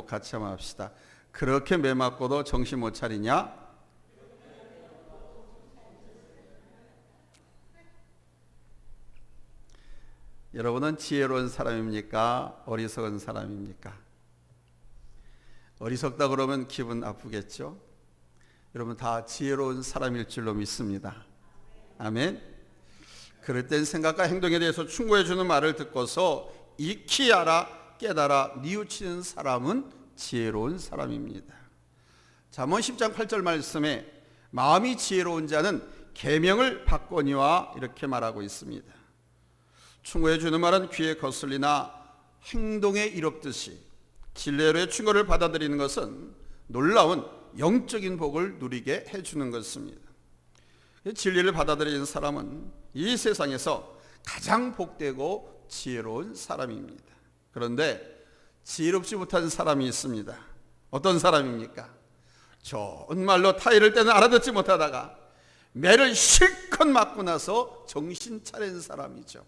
제목 같이 한번 합시다. 그렇게 매맞고도 정신 못 차리냐? 여러분은 지혜로운 사람입니까? 어리석은 사람입니까? 어리석다 그러면 기분 아프겠죠? 여러분 다 지혜로운 사람일 줄로 믿습니다. 아멘. 그럴 땐 생각과 행동에 대해서 충고해 주는 말을 듣고서 익히 알아 깨달아 뉘우치는 사람은 지혜로운 사람입니다. 잠언 10장 8절 말씀에 마음이 지혜로운 자는 계명을 받거니와 이렇게 말하고 있습니다. 충고해 주는 말은 귀에 거슬리나 행동에 이롭듯이 진리로의 충고를 받아들이는 것은 놀라운 영적인 복을 누리게 해주는 것입니다. 진리를 받아들이는 사람은 이 세상에서 가장 복되고 지혜로운 사람입니다. 그런데 지혜롭지 못한 사람이 있습니다. 어떤 사람입니까? 좋은 말로 타의를 때는 알아듣지 못하다가 매를 실컷 맞고 나서 정신 차린 사람이죠.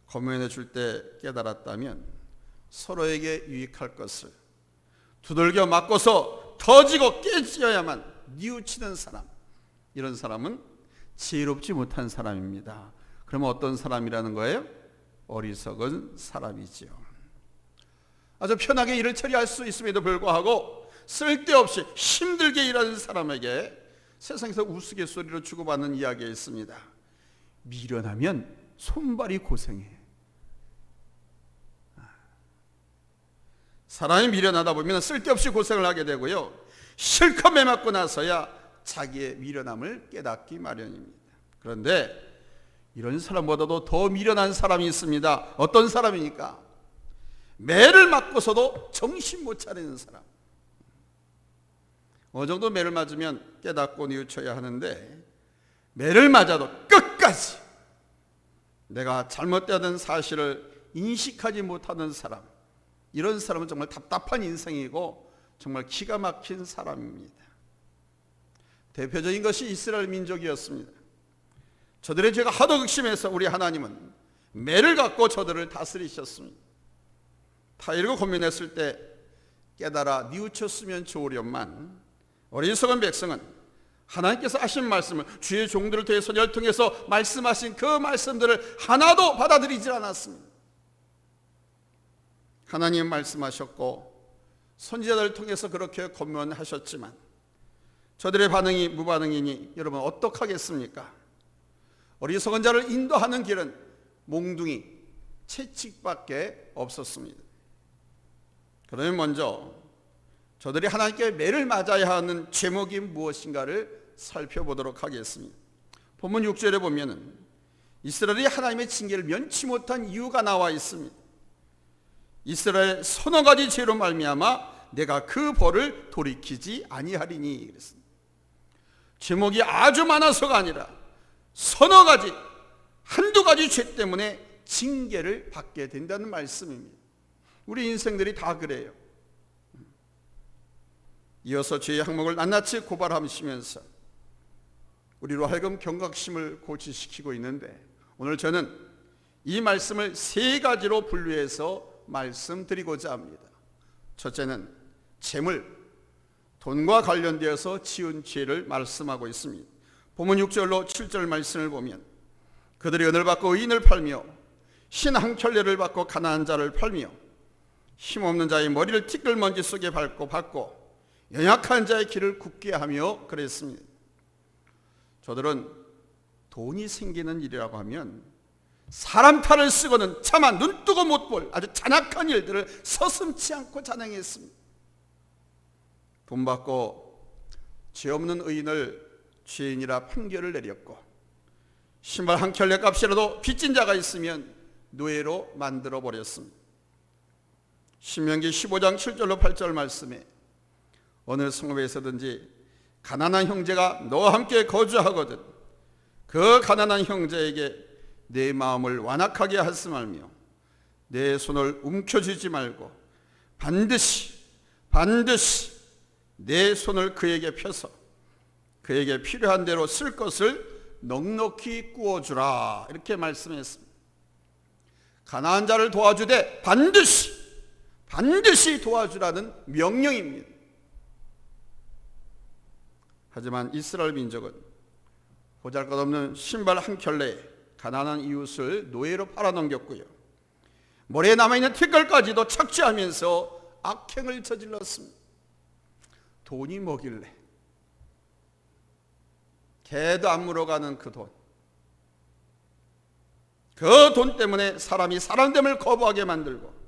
권면해 줄 때 깨달았다면 서로에게 유익할 것을 두들겨 맞고서 터지고 깨지어야만 뉘우치는 사람, 이런 사람은 지혜롭지 못한 사람입니다. 그러면 어떤 사람이라는 거예요? 어리석은 사람이지요. 아주 편하게 일을 처리할 수 있음에도 불구하고 쓸데없이 힘들게 일하는 사람에게 세상에서 우스갯소리로 주고받는 이야기가 있습니다. 미련하면 손발이 고생해. 사람이 미련하다 보면 쓸데없이 고생을 하게 되고요, 실컷 매맞고 나서야 자기의 미련함을 깨닫기 마련입니다. 그런데 이런 사람보다도 더 미련한 사람이 있습니다. 어떤 사람입니까? 매를 맞고서도 정신 못 차리는 사람. 어느 정도 매를 맞으면 깨닫고 뉘우쳐야 하는데 매를 맞아도 끝까지 내가 잘못되었던 사실을 인식하지 못하는 사람, 이런 사람은 정말 답답한 인생이고 정말 기가 막힌 사람입니다. 대표적인 것이 이스라엘 민족이었습니다. 저들의 죄가 하도 극심해서 우리 하나님은 매를 갖고 저들을 다스리셨습니다. 타의를 고민했을 때 깨달아 뉘우쳤으면 좋으련만 어리석은 백성은 하나님께서 하신 말씀을, 주의 종들을 통해 선지자를 통해서 말씀하신 그 말씀들을 하나도 받아들이지 않았습니다. 하나님 말씀하셨고 선지자들을 통해서 그렇게 권면하셨지만 저들의 반응이 무반응이니 여러분 어떡하겠습니까? 어리석은 자를 인도하는 길은 몽둥이, 채찍밖에 없었습니다. 그러면 먼저 저들이 하나님께 매를 맞아야 하는 제목이 무엇인가를 살펴보도록 하겠습니다. 본문 6절에 보면은 이스라엘이 하나님의 징계를 면치 못한 이유가 나와 있습니다. 이스라엘 서너 가지 죄로 말미암아 내가 그 벌을 돌이키지 아니하리니 그랬습니다. 제목이 아주 많아서가 아니라 서너 가지, 한두 가지 죄 때문에 징계를 받게 된다는 말씀입니다. 우리 인생들이 다 그래요. 이어서 죄의 항목을 낱낱이 고발하시면서 우리로 하여금 경각심을 고취시키고 있는데, 오늘 저는 이 말씀을 세 가지로 분류해서 말씀드리고자 합니다. 첫째는 재물, 돈과 관련되어서 지은 죄를 말씀하고 있습니다. 본문 6절로 7절 말씀을 보면 그들이 은을 받고 의인을 팔며 신 한 켤레를 받고 가난한 자를 팔며 힘없는 자의 머리를 티끌먼지 속에 밟고 받고 연약한 자의 길을 굳게 하며 그랬습니다. 저들은 돈이 생기는 일이라고 하면 사람 탈을 쓰고는 차마 눈뜨고 못 볼 아주 잔악한 일들을 서슴지 않고 잔행했습니다. 돈 받고 죄 없는 의인을 죄인이라 판결을 내렸고, 신발 한 켤레 값이라도 빚진 자가 있으면 노예로 만들어 버렸습니다. 신명기 15장 7절로 8절 말씀에 어느 성읍에서든지 가난한 형제가 너와 함께 거주하거든 그 가난한 형제에게 내 마음을 완악하게 하지 말며 내 손을 움켜쥐지 말고 반드시 내 손을 그에게 펴서 그에게 필요한 대로 쓸 것을 넉넉히 구워주라, 이렇게 말씀했습니다. 가난한 자를 도와주되 반드시 반드시 도와주라는 명령입니다. 하지만 이스라엘 민족은 보잘것없는 신발 한 켤레에 가난한 이웃을 노예로 팔아넘겼고요, 머리에 남아있는 티끌까지도 착취하면서 악행을 저질렀습니다. 돈이 뭐길래, 개도 안 물어가는 그 돈, 그 돈 때문에 사람이 사람됨을 거부하게 만들고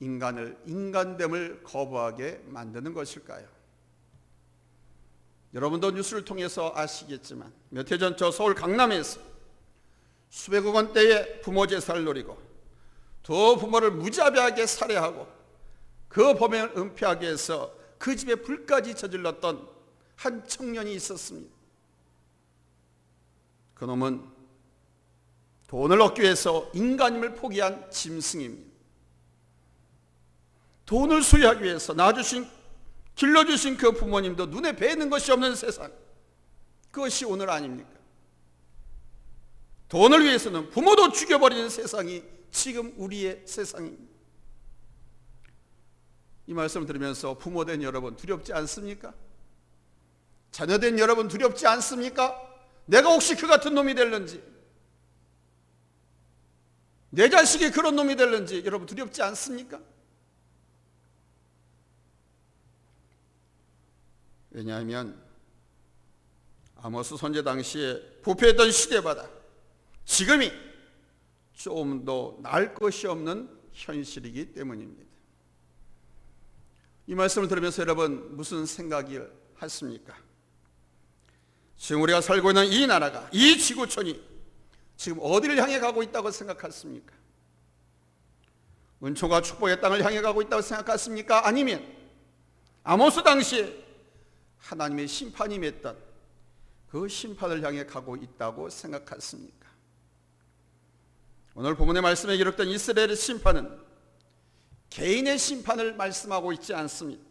인간을 인간됨을 거부하게 만드는 것일까요? 여러분도 뉴스를 통해서 아시겠지만 몇 해 전 저 서울 강남에서 수백억 원대의 부모 제사를 노리고 두 부모를 무자비하게 살해하고 그 범행을 은폐하기 위해서 그 집에 불까지 저질렀던 한 청년이 있었습니다. 그놈은 돈을 얻기 위해서 인간임을 포기한 짐승입니다. 돈을 소유하기 위해서 낳아주신, 길러주신 그 부모님도 눈에 뵈는 것이 없는 세상, 그것이 오늘 아닙니까? 돈을 위해서는 부모도 죽여버리는 세상이 지금 우리의 세상입니다. 이 말씀을 들으면서 부모된 여러분 두렵지 않습니까? 자녀된 여러분 두렵지 않습니까? 내가 혹시 그 같은 놈이 될는지, 내 자식이 그런 놈이 될는지 여러분 두렵지 않습니까? 왜냐하면 아모스 선지 당시에 부패했던 시대보다 지금이 좀 더 나을 것이 없는 현실이기 때문입니다. 이 말씀을 들으면서 여러분 무슨 생각이 하십니까? 지금 우리가 살고 있는 이 나라가, 이 지구촌이 지금 어디를 향해 가고 있다고 생각하십니까? 은총과 축복의 땅을 향해 가고 있다고 생각하십니까? 아니면 아모스 당시에 하나님의 심판이 맺던 그 심판을 향해 가고 있다고 생각하십니까? 오늘 본문의 말씀에 기록된 이스라엘의 심판은 개인의 심판을 말씀하고 있지 않습니다.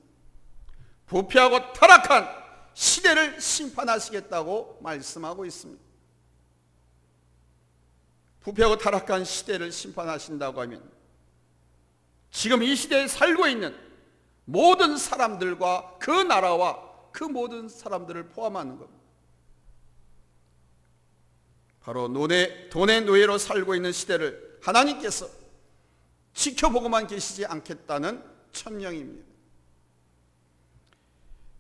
부패하고 타락한 시대를 심판하시겠다고 말씀하고 있습니다. 부패하고 타락한 시대를 심판하신다고 하면 지금 이 시대에 살고 있는 모든 사람들과 그 나라와 그 모든 사람들을 포함하는 겁니다. 바로 돈의 노예로 살고 있는 시대를 하나님께서 지켜보고만 계시지 않겠다는 천명입니다.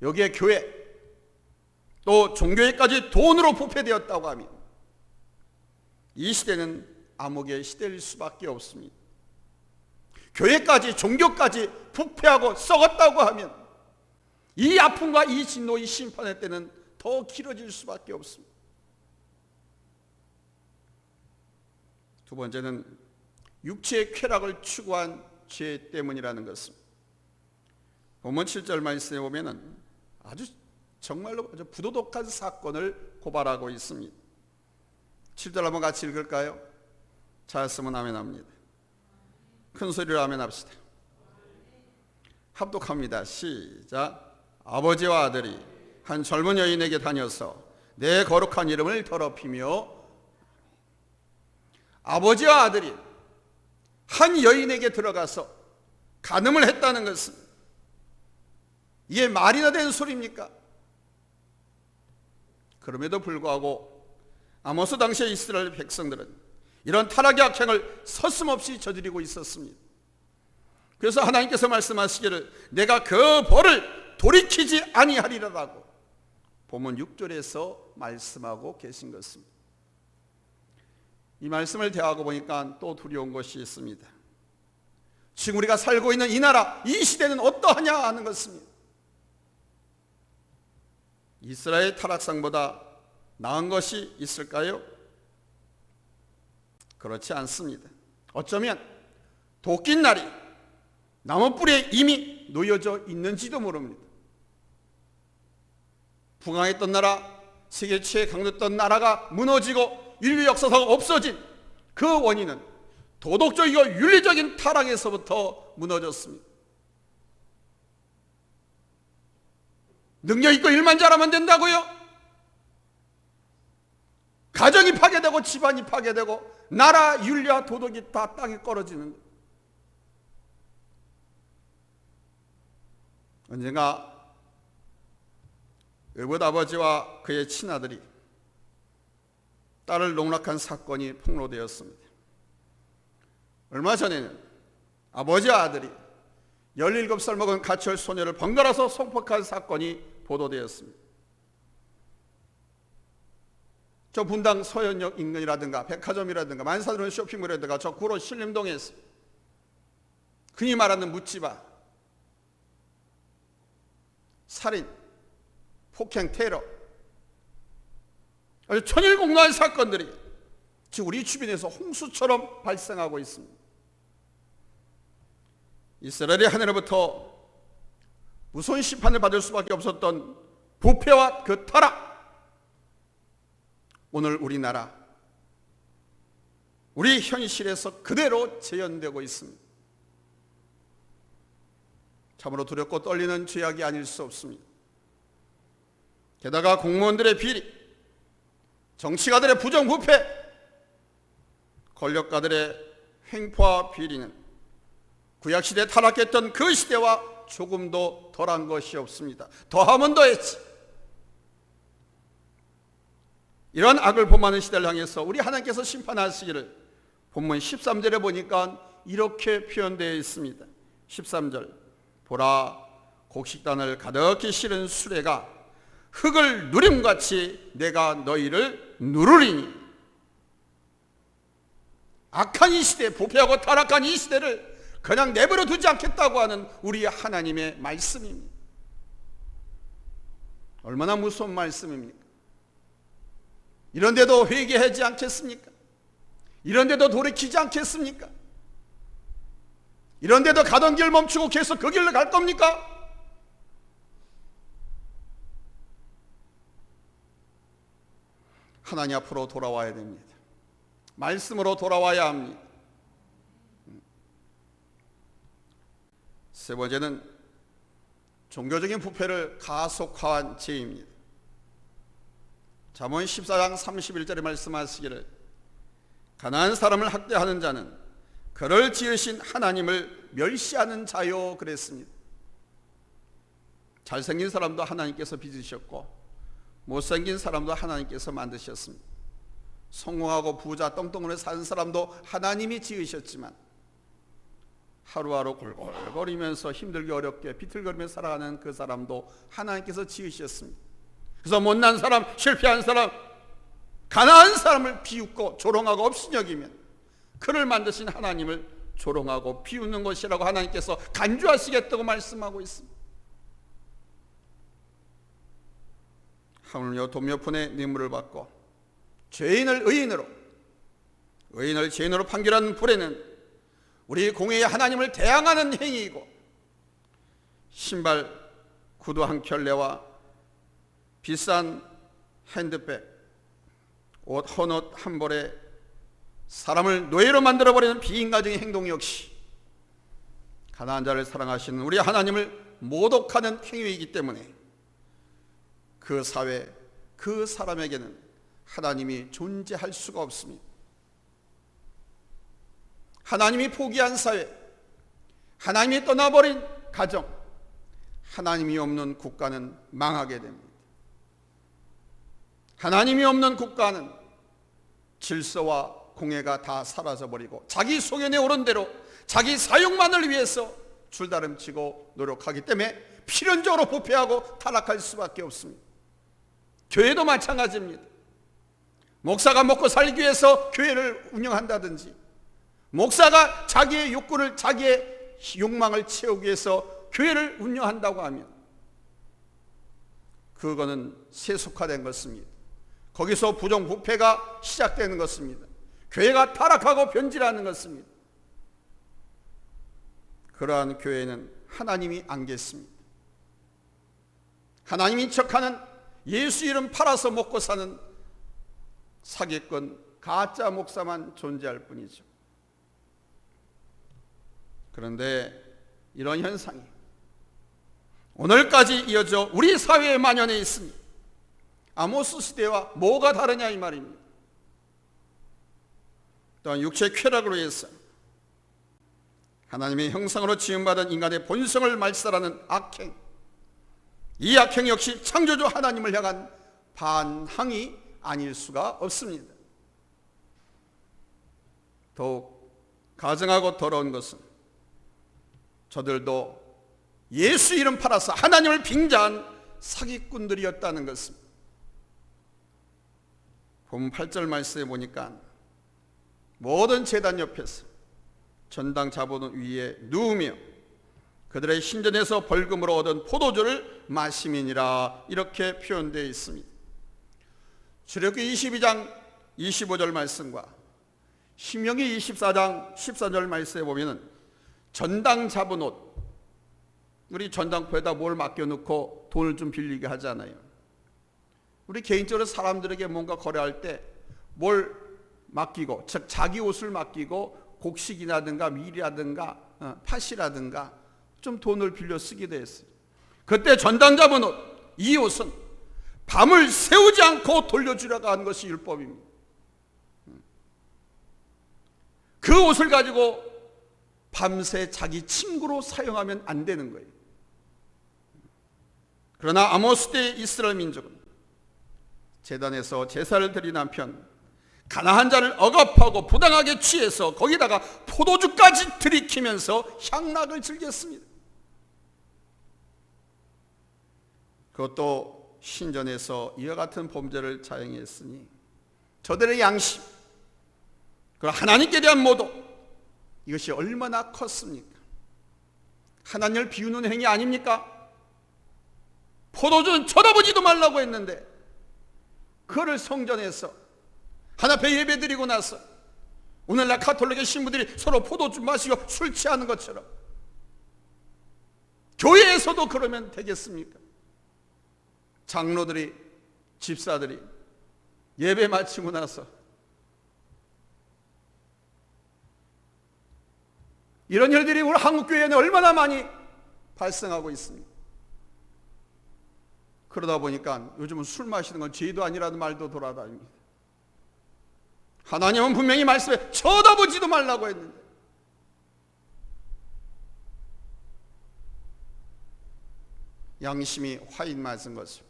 여기에 교회, 또 종교회까지 돈으로 부패되었다고 하면 이 시대는 암흑의 시대일 수밖에 없습니다. 교회까지, 종교까지 부패하고 썩었다고 하면 이 아픔과 이 진노, 이 심판의 때는 더 길어질 수밖에 없습니다. 두 번째는 육체의 쾌락을 추구한 죄 때문이라는 것입니다. 본문 7절 말씀에 보면 정말로 아주 부도덕한 사건을 고발하고 있습니다. 7절 한번 같이 읽을까요? 잘했으면 아멘 합니다. 큰 소리로 아멘 합시다. 합독합니다. 시작. 아버지와 아들이 한 젊은 여인에게 다녀서 내 거룩한 이름을 더럽히며, 아버지와 아들이 한 여인에게 들어가서 간음을 했다는 것은 이게 말이나 되는 소리입니까? 그럼에도 불구하고 아모스 당시의 이스라엘 백성들은 이런 타락의 악행을 서슴없이 저지르고 있었습니다. 그래서 하나님께서 말씀하시기를 내가 그 벌을 돌이키지 아니하리라고 본문 6절에서 말씀하고 계신 것입니다. 이 말씀을 대하고 보니까 또 두려운 것이 있습니다. 지금 우리가 살고 있는 이 나라, 이 시대는 어떠하냐 하는 것입니다. 이스라엘 타락상보다 나은 것이 있을까요? 그렇지 않습니다. 어쩌면 도끼 날이 나무 뿌리에 이미 놓여져 있는지도 모릅니다. 부강했던 나라, 세계 최 강했던 나라가 무너지고 인류 역사가 없어진 그 원인은 도덕적이고 윤리적인 타락에서부터 무너졌습니다. 능력 있고 일만 잘하면 된다고요? 가정이 파괴되고 집안이 파괴되고 나라 윤리와 도덕이 다 땅에 떨어지는 거예요. 언젠가 외부아버지와 그의 친아들이 딸을 농락한 사건이 폭로되었습니다. 얼마 전에는 아버지와 아들이 17살 먹은 가출 소녀를 번갈아서 성폭한 사건이 보도되었습니다. 저 분당 서현역 인근이라든가 백화점이라든가 만사드론 쇼핑몰이라든가 저 구로 신림동에서 흔히 말하는 묻지마, 살인, 폭행, 테러, 아주 천일공노한 사건들이 지금 우리 주변에서 홍수처럼 발생하고 있습니다. 이스라엘이 하늘로부터 무서운 심판을 받을 수밖에 없었던 부패와 그 타락, 오늘 우리나라, 우리 현실에서 그대로 재현되고 있습니다. 참으로 두렵고 떨리는 죄악이 아닐 수 없습니다. 게다가 공무원들의 비리, 정치가들의 부정부패, 권력가들의 횡포와 비리는 구약시대에 타락했던 그 시대와 조금도 덜한 것이 없습니다. 더하면 더했지. 이런 악을 범하는 시대를 향해서 우리 하나님께서 심판하시기를 본문 13절에 보니까 이렇게 표현되어 있습니다. 13절, 보라, 곡식단을 가득히 실은 수레가 흙을 누림같이 내가 너희를 누르리니. 악한 이 시대, 부패하고 타락한 이 시대를 그냥 내버려 두지 않겠다고 하는 우리 하나님의 말씀입니다. 얼마나 무서운 말씀입니까? 이런데도 회개하지 않겠습니까? 이런데도 돌이키지 않겠습니까? 이런데도 가던 길 멈추고 계속 그 길로 갈 겁니까? 하나님 앞으로 돌아와야 됩니다. 말씀으로 돌아와야 합니다. 세 번째는 종교적인 부패를 가속화한 죄입니다. 잠언 14장 31절에 말씀하시기를 가난한 사람을 학대하는 자는 그를 지으신 하나님을 멸시하는 자요 그랬습니다. 잘생긴 사람도 하나님께서 빚으셨고 못생긴 사람도 하나님께서 만드셨습니다. 성공하고 부자 똥똥으로 사는 사람도 하나님이 지으셨지만 하루하루 골골거리면서 힘들게 어렵게 비틀거리며 살아가는 그 사람도 하나님께서 지으셨습니다. 그래서 못난 사람, 실패한 사람, 가난한 사람을 비웃고 조롱하고 업신여기면 그를 만드신 하나님을 조롱하고 비웃는 것이라고 하나님께서 간주하시겠다고 말씀하고 있습니다. 하물며 돈 몇 푼의 뇌물을 받고 죄인을 의인으로, 의인을 죄인으로 판결한 불에는 우리 공의의 하나님을 대항하는 행위이고 신발, 구두 한 켤레와 비싼 핸드백, 옷, 헌옷 한 벌에 사람을 노예로 만들어버리는 비인간적인 행동 역시 가난한 자를 사랑하시는 우리 하나님을 모독하는 행위이기 때문에 그 사회, 그 사람에게는 하나님이 존재할 수가 없습니다. 하나님이 포기한 사회, 하나님이 떠나버린 가정, 하나님이 없는 국가는 망하게 됩니다. 하나님이 없는 국가는 질서와 공의가 다 사라져버리고 자기 소견에 오른 대로 자기 사욕만을 위해서 줄다름치고 노력하기 때문에 필연적으로 부패하고 타락할 수밖에 없습니다. 교회도 마찬가지입니다. 목사가 먹고 살기 위해서 교회를 운영한다든지, 목사가 자기의 욕구를, 자기의 욕망을 채우기 위해서 교회를 운영한다고 하면 그거는 세속화된 것입니다. 거기서 부정부패가 시작되는 것입니다. 교회가 타락하고 변질하는 것입니다. 그러한 교회는 하나님이 안 계십니다. 하나님인 척하는 예수 이름 팔아서 먹고 사는 사기꾼, 가짜 목사만 존재할 뿐이죠. 그런데 이런 현상이 오늘까지 이어져 우리 사회에 만연해 있습니다. 아모스 시대와 뭐가 다르냐 이 말입니다. 또한 육체의 쾌락으로 해서 하나님의 형상으로 지음받은 인간의 본성을 말살하는 악행, 이 악행 역시 창조주 하나님을 향한 반항이 아닐 수가 없습니다. 더욱 가증하고 더러운 것은 저들도 예수 이름 팔아서 하나님을 빙자한 사기꾼들이었다는 것입니다. 본 8절 말씀에 보니까 모든 제단 옆에서 전당 자본 위에 누우며 그들의 신전에서 벌금으로 얻은 포도주를 마심이니라 이렇게 표현되어 있습니다. 출애굽기 22장 25절 말씀과 신명기 24장 14절 말씀에 보면 전당 잡은 옷, 우리 전당포에다 뭘 맡겨놓고 돈을 좀 빌리게 하잖아요. 우리 개인적으로 사람들에게 뭔가 거래할 때 뭘 맡기고, 즉 자기 옷을 맡기고 곡식이라든가 밀이라든가 팥이라든가 좀 돈을 빌려 쓰기도 했어요. 그때 전당 잡은 옷, 이 옷은 밤을 새우지 않고 돌려주려고 하는 것이 율법입니다. 그 옷을 가지고 밤새 자기 친구로 사용하면 안 되는 거예요. 그러나 아모스 때 이스라엘 민족은 제단에서 제사를 드린 한편 가난한 자를 억압하고 부당하게 취해서 거기다가 포도주까지 들이키면서 향락을 즐겼습니다. 그것도 신전에서 이와 같은 범죄를 자행했으니 저들의 양심, 그리고 하나님께 대한 모독, 이것이 얼마나 컸습니까? 하나님을 비우는 행위 아닙니까? 포도주는 쳐다보지도 말라고 했는데 그거를 성전에서 하나 앞에 예배드리고 나서 오늘날 가톨릭의 신부들이 서로 포도주 마시고 술 취하는 것처럼 교회에서도 그러면 되겠습니까? 장로들이, 집사들이 예배 마치고 나서 이런 일들이 우리 한국교회에는 얼마나 많이 발생하고 있습니다. 그러다 보니까 요즘은 술 마시는 건 죄도 아니라는 말도 돌아다닙니다. 하나님은 분명히 말씀에 쳐다보지도 말라고 했는데 양심이 화인 맞은 것을,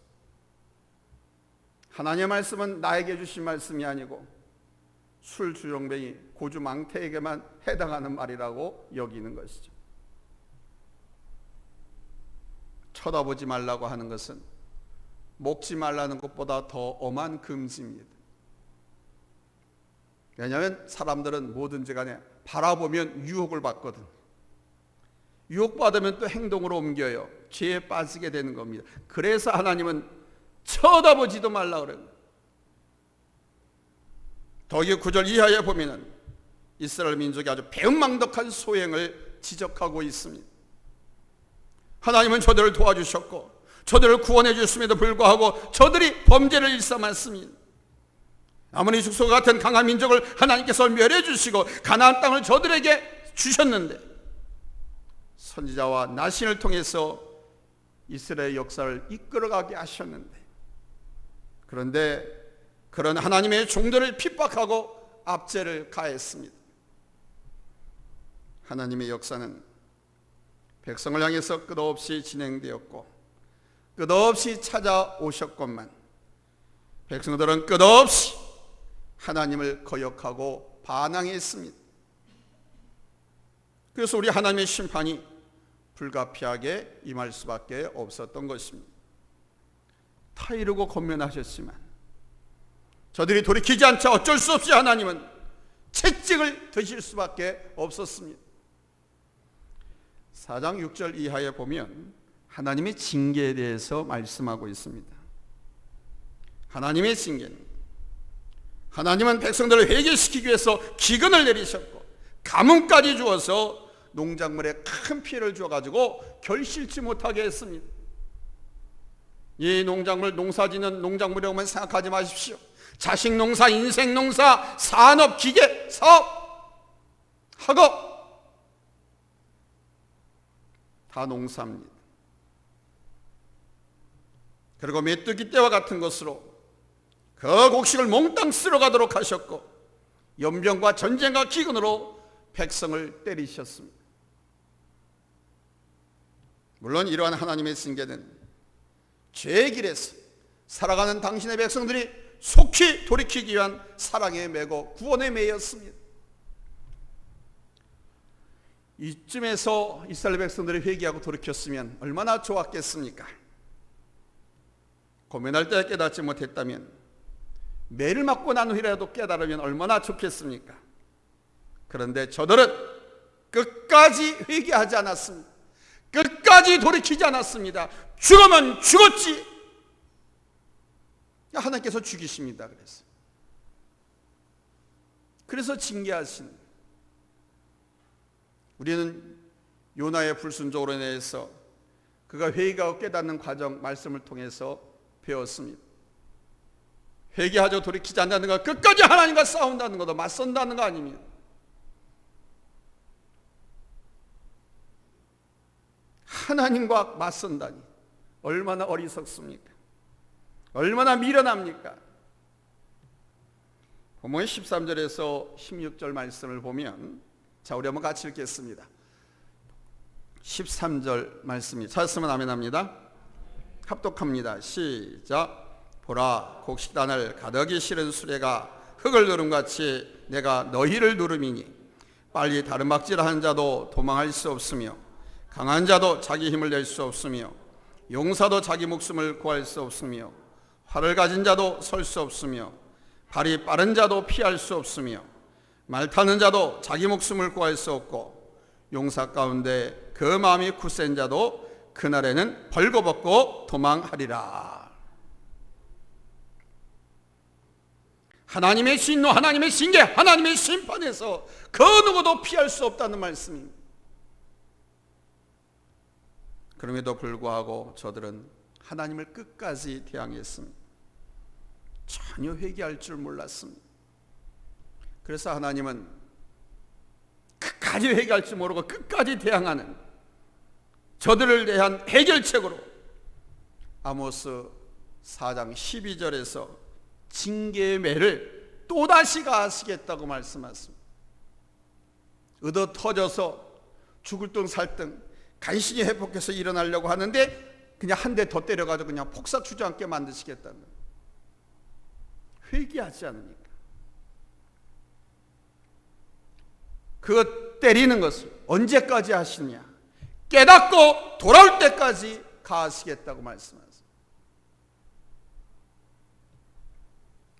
하나님의 말씀은 나에게 주신 말씀이 아니고 술 주정뱅이 고주 망태에게만 해당하는 말이라고 여기는 것이죠. 쳐다보지 말라고 하는 것은 먹지 말라는 것보다 더 엄한 금지입니다. 왜냐하면 사람들은 뭐든지 간에 바라보면 유혹을 받거든. 유혹받으면 또 행동으로 옮겨요. 죄에 빠지게 되는 겁니다. 그래서 하나님은 쳐다보지도 말라 그래요. 더욱이 9절 이하에 보면은 이스라엘 민족이 아주 배은망덕한 소행을 지적하고 있습니다. 하나님은 저들을 도와주셨고 저들을 구원해 주심에도 불구하고 저들이 범죄를 일삼았습니다. 아무리 죽소 같은 강한 민족을 하나님께서 멸해 주시고 가나안 땅을 저들에게 주셨는데 선지자와 나신을 통해서 이스라엘 역사를 이끌어가게 하셨는데, 그런데 그런 하나님의 종들을 핍박하고 압제를 가했습니다. 하나님의 역사는 백성을 향해서 끝없이 진행되었고 끝없이 찾아오셨건만 백성들은 끝없이 하나님을 거역하고 반항했습니다. 그래서 우리 하나님의 심판이 불가피하게 임할 수밖에 없었던 것입니다. 다 이루고 권면하셨지만 저들이 돌이키지 않자 어쩔 수 없이 하나님은 채찍을 드실 수밖에 없었습니다. 4장 6절 이하에 보면 하나님의 징계에 대해서 말씀하고 있습니다. 하나님의 징계는, 하나님은 백성들을 회개시키기 위해서 기근을 내리셨고 가뭄까지 주어서 농작물에 큰 피해를 주어가지고 결실치 못하게 했습니다. 이 농작물, 농사짓는 농작물이라고만 생각하지 마십시오. 자식 농사, 인생 농사, 산업, 기계, 사업, 학업 다 농사입니다. 그리고 메뚜기 떼와 같은 것으로 그 곡식을 몽땅 쓸어가도록 하셨고 연병과 전쟁과 기근으로 백성을 때리셨습니다. 물론 이러한 하나님의 징계는 죄의 길에서 살아가는 당신의 백성들이 속히 돌이키기 위한 사랑에 매고 구원에 매였습니다. 이쯤에서 이스라엘 백성들이 회개하고 돌이켰으면 얼마나 좋았겠습니까? 고민할 때 깨닫지 못했다면 매를 맞고 난 후라도 깨달으면 얼마나 좋겠습니까? 그런데 저들은 끝까지 회개하지 않았습니다. 끝까지 돌이키지 않았습니다. 죽으면 죽었지. 하나님께서 죽이십니다. 그래서 징계하시는 거예요. 우리는 요나의 불순종으로 인해서 그가 회개하고 깨닫는 과정 말씀을 통해서 배웠습니다. 회개하죠. 돌이키지 않는다는 것, 끝까지 하나님과 싸운다는 것도 맞선다는 거 아닙니다. 하나님과 맞선다니 얼마나 어리석습니까? 얼마나 미련합니까? 본문 13절에서 16절 말씀을 보면, 자, 우리 한번 같이 읽겠습니다. 13절 말씀이 찾았으면 아멘합니다. 합독합니다. 시작. 보라, 곡식단을 가득히 실은 수레가 흙을 누름같이 내가 너희를 누름이니 빨리 다름박질하는 자도 도망할 수 없으며 강한 자도 자기 힘을 낼 수 없으며 용사도 자기 목숨을 구할 수 없으며 활을 가진 자도 설 수 없으며 발이 빠른 자도 피할 수 없으며 말 타는 자도 자기 목숨을 구할 수 없고 용사 가운데 그 마음이 굳센 자도 그날에는 벌거벗고 도망하리라. 하나님의 진노, 하나님의 징계, 하나님의 심판에서 그 누구도 피할 수 없다는 말씀입니다. 그럼에도 불구하고 저들은 하나님을 끝까지 대항했습니다. 전혀 회개할 줄 몰랐습니다. 그래서 하나님은 끝까지 회개할 줄 모르고 끝까지 대항하는 저들을 대한 해결책으로 아모스 4장 12절에서 징계의 매를 또다시 가하시겠다고 말씀하십니다. 얻어 터져서 죽을 둥 살 둥 간신히 회복해서 일어나려고 하는데 그냥 한 대 더 때려가지고 그냥 폭삭 주저앉게 만드시겠다는 거예요. 회개하지 않으니까. 그 때리는 것을 언제까지 하시냐? 깨닫고 돌아올 때까지 가하시겠다고 말씀하세요.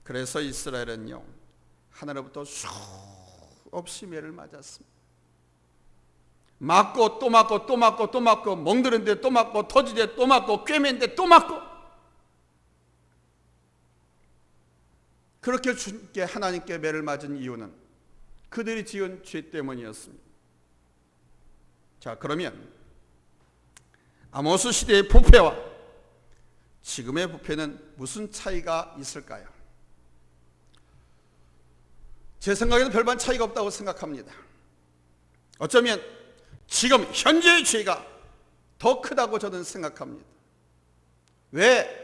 그래서 이스라엘은요, 하나로부터 수없이 매를 맞았습니다. 맞고 또 맞고 또 맞고 또 맞고, 멍드는데 또 맞고, 터지대 또 맞고, 꿰맨데 또 맞고. 그렇게 주께 하나님께 매를 맞은 이유는 그들이 지은 죄 때문이었습니다. 자, 그러면 아모스 시대의 부패와 지금의 부패는 무슨 차이가 있을까요? 제 생각에는 별반 차이가 없다고 생각합니다. 어쩌면 지금 현재의 죄가 더 크다고 저는 생각합니다. 왜?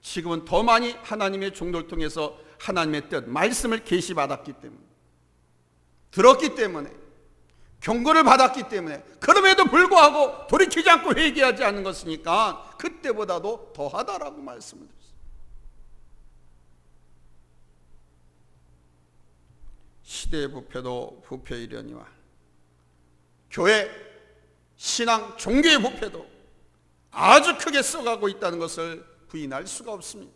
지금은 더 많이 하나님의 종도를 통해서 하나님의 뜻, 말씀을 계시받았기 때문에, 들었기 때문에, 경고를 받았기 때문에, 그럼에도 불구하고 돌이키지 않고 회개하지 않는 것이니까 그때보다도 더하다라고 말씀을 드렸습니다. 시대의 부패도 부패이려니와 교회, 신앙, 종교의 부패도 아주 크게 써가고 있다는 것을 부인할 수가 없습니다.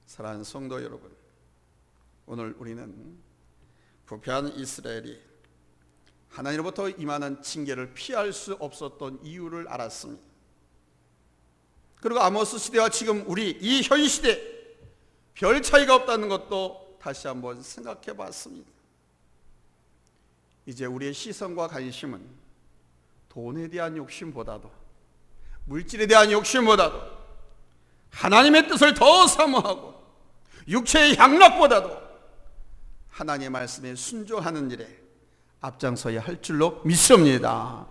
사랑하는 성도 여러분, 오늘 우리는 부패한 이스라엘이 하나님으로부터 임하는 징계를 피할 수 없었던 이유를 알았습니다. 그리고 아모스 시대와 지금 우리 이 현 시대 별 차이가 없다는 것도 다시 한번 생각해 봤습니다. 이제 우리의 시선과 관심은 돈에 대한 욕심보다도, 물질에 대한 욕심보다도, 하나님의 뜻을 더 사모하고 육체의 향락보다도 하나님의 말씀에 순종하는 일에 앞장서야 할 줄로 믿습니다.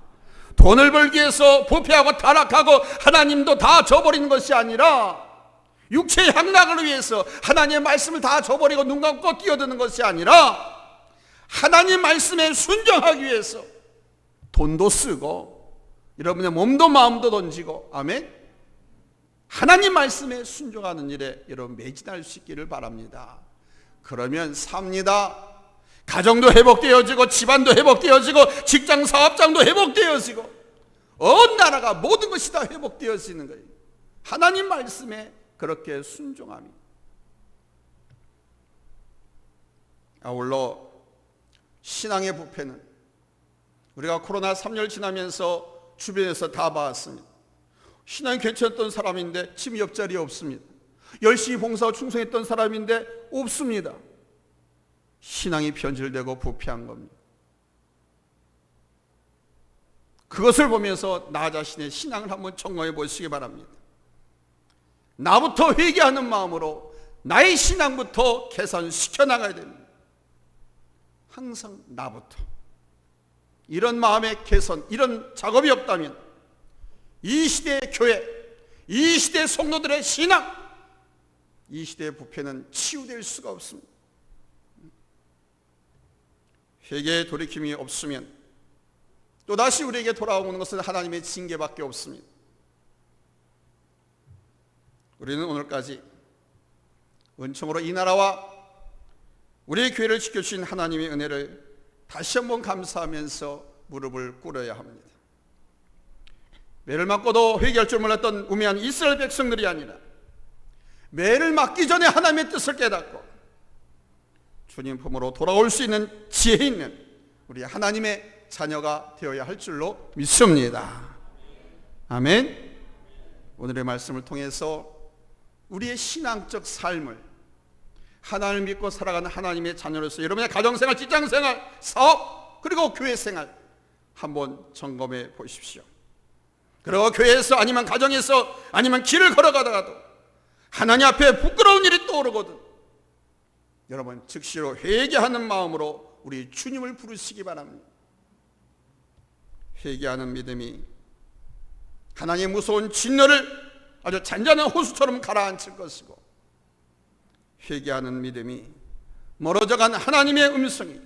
돈을 벌기 위해서 부패하고 타락하고 하나님도 다 저버리는 것이 아니라, 육체의 향락을 위해서 하나님의 말씀을 다 저버리고 눈 감고 뛰어드는 것이 아니라, 하나님 말씀에 순종하기 위해서 돈도 쓰고 여러분의 몸도 마음도 던지고, 아멘, 하나님 말씀에 순종하는 일에 여러분 매진할 수 있기를 바랍니다. 그러면 삽니다. 가정도 회복되어지고, 집안도 회복되어지고, 직장 사업장도 회복되어지고, 온 나라가 모든 것이 다 회복되어지는 거예요. 하나님 말씀에 그렇게 순종함이. 아울러 신앙의 부패는 우리가 코로나 3년 지나면서 주변에서 다 봤습니다. 신앙이 괜찮았던 사람인데 지금 옆자리에 없습니다. 열심히 봉사하고 충성했던 사람인데 없습니다. 신앙이 변질되고 부패한 겁니다. 그것을 보면서 나 자신의 신앙을 한번 점검해 보시기 바랍니다. 나부터 회개하는 마음으로 나의 신앙부터 개선시켜 나가야 됩니다. 항상 나부터. 이런 마음의 개선, 이런 작업이 없다면 이 시대의 교회, 이 시대의 성도들의 신앙, 이 시대의 부패는 치유될 수가 없습니다. 회개의 돌이킴이 없으면 또다시 우리에게 돌아오는 것은 하나님의 징계밖에 없습니다. 우리는 오늘까지 은총으로 이 나라와 우리의 교회를 지켜주신 하나님의 은혜를 다시 한번 감사하면서 무릎을 꿇어야 합니다. 매를 맞고도 회개할 줄 몰랐던 우매한 이스라엘 백성들이 아니라 매를 맞기 전에 하나님의 뜻을 깨닫고 주님 품으로 돌아올 수 있는 지혜 있는 우리 하나님의 자녀가 되어야 할 줄로 믿습니다. 아멘. 오늘의 말씀을 통해서 우리의 신앙적 삶을 하나님을 믿고 살아가는 하나님의 자녀로서 여러분의 가정생활, 직장생활, 사업, 그리고 교회생활 한번 점검해 보십시오. 그리고 교회에서 아니면 가정에서 아니면 길을 걸어가다가도 하나님 앞에 부끄러운 일이 떠오르거든 여러분 즉시로 회개하는 마음으로 우리 주님을 부르시기 바랍니다. 회개하는 믿음이 하나님의 무서운 진노를 아주 잔잔한 호수처럼 가라앉힐 것이고, 회개하는 믿음이 멀어져간 하나님의 음성이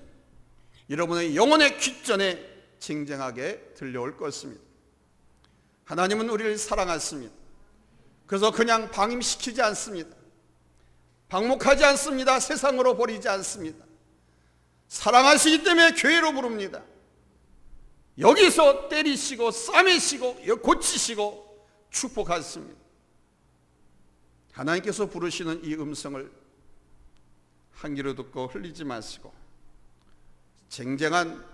여러분의 영혼의 귓전에 쟁쟁하게 들려올 것입니다. 하나님은 우리를 사랑하십니다. 그래서 그냥 방임시키지 않습니다. 방목하지 않습니다. 세상으로 버리지 않습니다. 사랑하시기 때문에 교회로 부릅니다. 여기서 때리시고 싸매시고 고치시고 축복하십니다. 하나님께서 부르시는 이 음성을 한 귀로 듣고 흘리지 마시고 쟁쟁한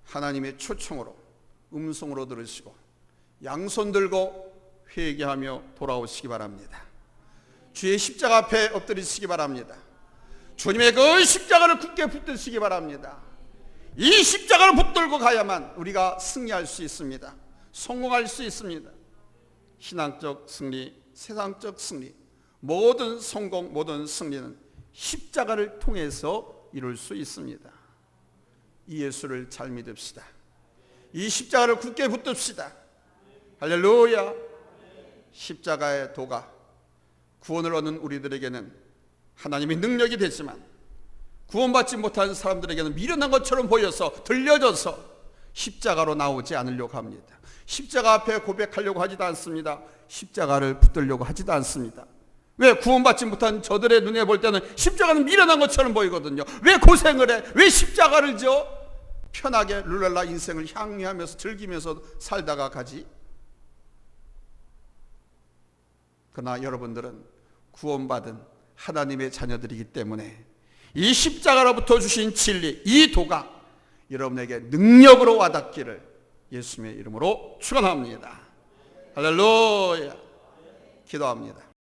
하나님의 초청으로 음성으로 들으시고 양손 들고 회개하며 돌아오시기 바랍니다. 주의 십자가 앞에 엎드리시기 바랍니다. 주님의 그 십자가를 굳게 붙드시기 바랍니다. 이 십자가를 붙들고 가야만 우리가 승리할 수 있습니다. 성공할 수 있습니다. 신앙적 승리, 세상적 승리, 모든 성공, 모든 승리는 십자가를 통해서 이룰 수 있습니다. 이 예수를 잘 믿읍시다. 이 십자가를 굳게 붙듭시다. 할렐루야. 십자가의 도가 구원을 얻는 우리들에게는 하나님의 능력이 되지만 구원받지 못한 사람들에게는 미련한 것처럼 보여서 들려져서 십자가로 나오지 않으려고 합니다. 십자가 앞에 고백하려고 하지도 않습니다. 십자가를 붙들려고 하지도 않습니다. 왜? 구원받지 못한 저들의 눈에 볼 때는 십자가는 미련한 것처럼 보이거든요. 왜 고생을 해? 왜 십자가를 져? 편하게 룰랄라 인생을 향유하면서 즐기면서 살다가 가지. 그러나 여러분들은 구원받은 하나님의 자녀들이기 때문에 이 십자가로부터 주신 진리, 이 도가 여러분에게 능력으로 와닿기를 예수님의 이름으로 축원합니다. 할렐루야. 기도합니다.